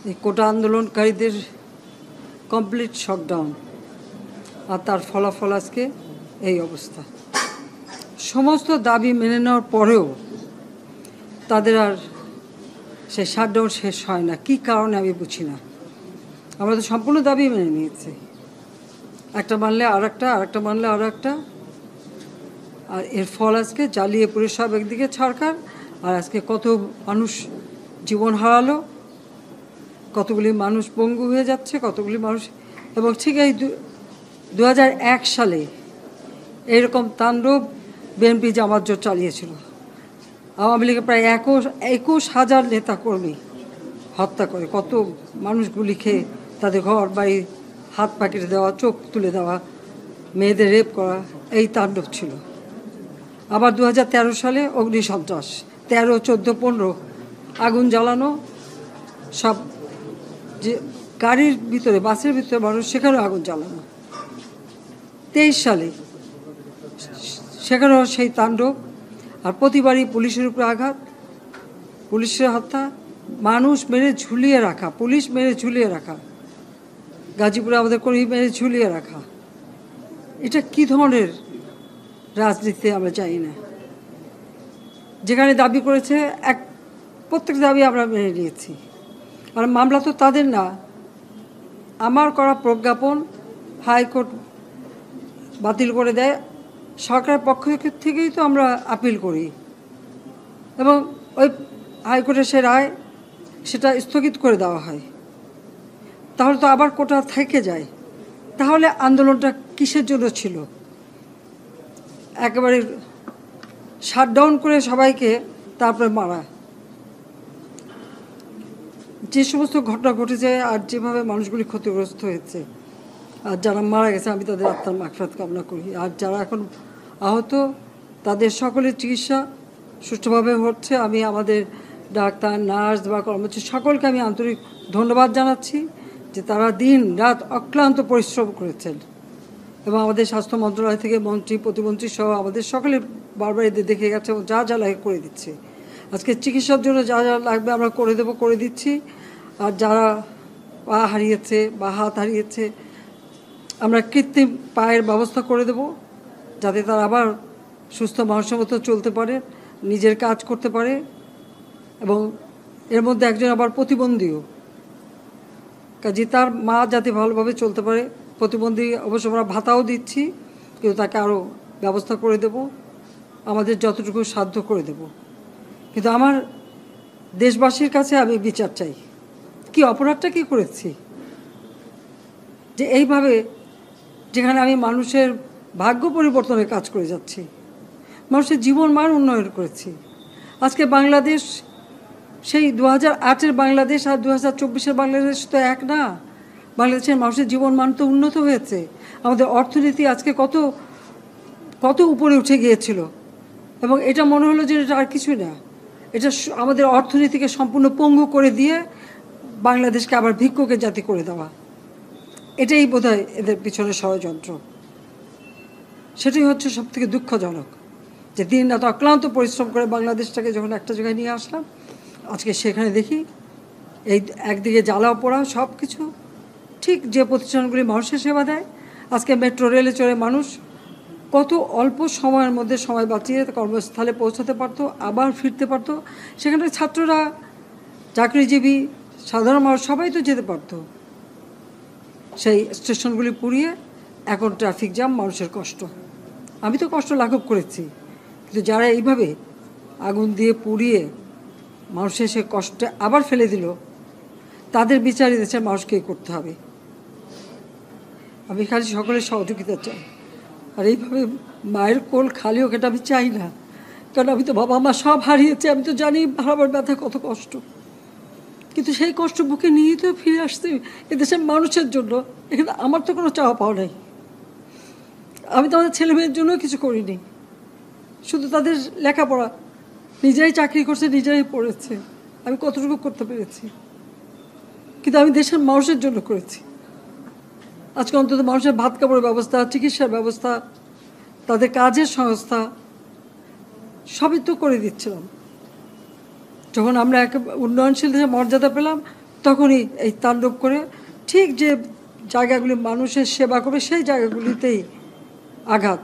এই কোটা আন্দোলনকারীদের complete shutdown, আর তার ফলাফল আজকে এই অবস্থা। সমস্ত দাবি মেনে নেওয়ার পরেও তাদের আর সেই শাটডাউন শেষ হয় না। কী কারণে আমি বুঝি না। আমরা তো সম্পূর্ণ দাবি মেনে নিয়েছি, একটা মানলে আর একটা, আরেকটা মানলে আর একটা, আর এর ফল আজকে জ্বালিয়ে পুড়ে সব একদিকে সরকার, আর আজকে কত মানুষ জীবন হারালো, কতগুলি মানুষ পঙ্গু হয়ে যাচ্ছে, কতগুলি মানুষ। এবং ঠিক এই 2001 সালে এরকম তাণ্ডব বিএনপি জামাত জোট চালিয়েছিল। আওয়ামী লীগের প্রায় 21,000 নেতাকর্মী হত্যা করে, কত মানুষ গুলি খেয়ে তাদের ঘর বাড়ি হাত পা কেটে দেওয়া, চোখ তুলে দেওয়া, মেয়েদের রেপ করা, এই তাণ্ডব ছিল। আবার 2013 সালে অগ্নিসন্ত্রাস, 13, 14, 15 আগুন জ্বালানো, সব যে গাড়ির ভিতরে, বাসের ভিতরে মানুষ, সেখানেও আগুন জ্বালানো। 23 সালে সেখানেও সেই তাণ্ডব, আর প্রতিবারই পুলিশের উপরে আঘাত, পুলিশের হত্যা, মানুষ মেরে ঝুলিয়ে রাখা, পুলিশ মেরে ঝুলিয়ে রাখা, গাজীপুরে আমাদের কর্মী মেরে ঝুলিয়ে রাখা। এটা কি ধরনের রাজনীতি আমরা জানি না। যেখানে দাবি করেছে প্রত্যেক দাবি আমরা মেনে নিয়েছি, আর মামলা তো তাদের না, আমার করা প্রজ্ঞাপন হাইকোর্ট বাতিল করে দেয়, সরকারের পক্ষ থেকেই তো আমরা আপিল করি, এবং ওই হাইকোর্টের সে রায় সেটা স্থগিত করে দেওয়া হয়। তাহলে তো আবার কোটা থেকে যায়। তাহলে আন্দোলনটা কিসের জন্য ছিল? একেবারে শাটডাউন করে সবাইকে তারপরে মারা। যে সমস্ত ঘটনা ঘটেছে আর যেভাবে মানুষগুলি ক্ষতিগ্রস্ত হয়েছে, আর যারা মারা গেছে আমি তাদের আত্মার মাগফিরাত কামনা করি, আর যারা এখন আহত তাদের সকলের চিকিৎসা সুষ্ঠুভাবে হচ্ছে। আমি আমাদের ডাক্তার, নার্স বা কর্মচারী সকলকে আমি আন্তরিক ধন্যবাদ জানাচ্ছি যে তারা দিন রাত অক্লান্ত পরিশ্রম করেছেন, এবং আমাদের স্বাস্থ্য মন্ত্রণালয় থেকে মন্ত্রী, প্রতিমন্ত্রী সহ আমাদের সকলে বারবার এদের দেখে গেছে এবং যা যা লাগে করে দিচ্ছে। আজকে চিকিৎসার জন্য যা যা লাগবে আমরা করে দিচ্ছি। আর যারা পা হারিয়েছে বা হাত হারিয়েছে, আমরা কৃত্রিম পায়ের ব্যবস্থা করে দেব, যাতে তারা আবার সুস্থ মানুষের মতো চলতে পারে, নিজের কাজ করতে পারে। এবং এর মধ্যে একজন আবার প্রতিবন্ধীও, কাজে তার মা যাতে ভালোভাবে চলতে পারে। প্রতিবন্ধী অবশ্য আমরা ভাতাও দিচ্ছি, কিন্তু তাকে আরও ব্যবস্থা করে দেব, আমাদের যতটুকু সাধ্য করে দেব। কিন্তু আমার দেশবাসীর কাছে আমি বিচার চাই, কি অপরাধটা কি করেছি যে এইভাবে, যেখানে আমি মানুষের ভাগ্য পরিবর্তনের কাজ করে যাচ্ছি, মানুষের জীবন মান উন্নয়ন করেছি। আজকে বাংলাদেশ সেই 2008-এর বাংলাদেশ আর 2024-এর বাংলাদেশ তো এক না। বাংলাদেশের মানুষের জীবন মান তো উন্নত হয়েছে। আমাদের অর্থনীতি আজকে কত কত উপরে উঠে গিয়েছিল, এবং এটা মনে হলো যে এটা আর কিছুই না। এটা আমাদের অর্থনীতিকে সম্পূর্ণ পঙ্গু করে দিয়ে বাংলাদেশকে আবার ভিক্ষুকের জাতি করে দেওয়া, এটাই বোধহয় এদের পিছনে ষড়যন্ত্র। সেটাই হচ্ছে সবথেকে দুঃখজনক, যে দিন রাত অক্লান্ত পরিশ্রম করে বাংলাদেশটাকে যখন একটা জায়গায় নিয়ে আসলাম, আজকে সেখানে দেখি এই একদিকে জ্বালা পোড়া সব কিছু। ঠিক যে প্রতিষ্ঠানগুলি মানুষের সেবা দেয়, আজকে মেট্রো রেলে চড়ে মানুষ কত অল্প সময়ের মধ্যে সময় বাঁচিয়ে কর্মস্থলে পৌঁছাতে পারতো, আবার ফিরতে পারতো। সেখানে ছাত্ররা, চাকরিজীবী, সাধারণ মানুষ সবাই তো যেতে পারতো। সেই স্টেশনগুলি পুড়িয়ে এখন ট্রাফিক জ্যাম, মানুষের কষ্ট। আমি তো কষ্ট লাঘব করেছি, কিন্তু যারা এইভাবে আগুন দিয়ে পুড়িয়ে মানুষের সে কষ্টে আবার ফেলে দিল, তাদের বিচার দেশের মানুষকেই করতে হবে। আমি খালি সকলের সহযোগিতা চাই। আর এইভাবে মায়ের কোল খালি হোক এটা আমি চাই না, কারণ আমি তো বাবা মা সব হারিয়েছি। আমি তো জানি হারাবার ব্যথা কত কষ্ট, কিন্তু সেই কষ্ট বুকে নিয়ে তো ফিরে আসতে এদেশের মানুষের জন্য। এখানে আমার তো কোনো চাওয়া পাওয়া নেই। আমি তো আমাদের ছেলে মেয়ের জন্য কিছু করিনি, শুধু তাদের লেখাপড়া, নিজেরাই চাকরি করছে, নিজেরাই পড়েছে, আমি কতটুকু করতে পেরেছি, কিন্তু আমি দেশের মানুষের জন্য করেছি। আজকে অন্তত মানুষের ভাত কাপড়ের ব্যবস্থা, চিকিৎসার ব্যবস্থা, তাদের কাজের সংস্থা সবই তো করে দিচ্ছিলাম। যখন আমরা এক উন্নয়নশীল দেশে মর্যাদা পেলাম, তখনই এই তাণ্ডব করে ঠিক যে জায়গাগুলি মানুষের সেবা করবে সেই জায়গাগুলিতেই আঘাত।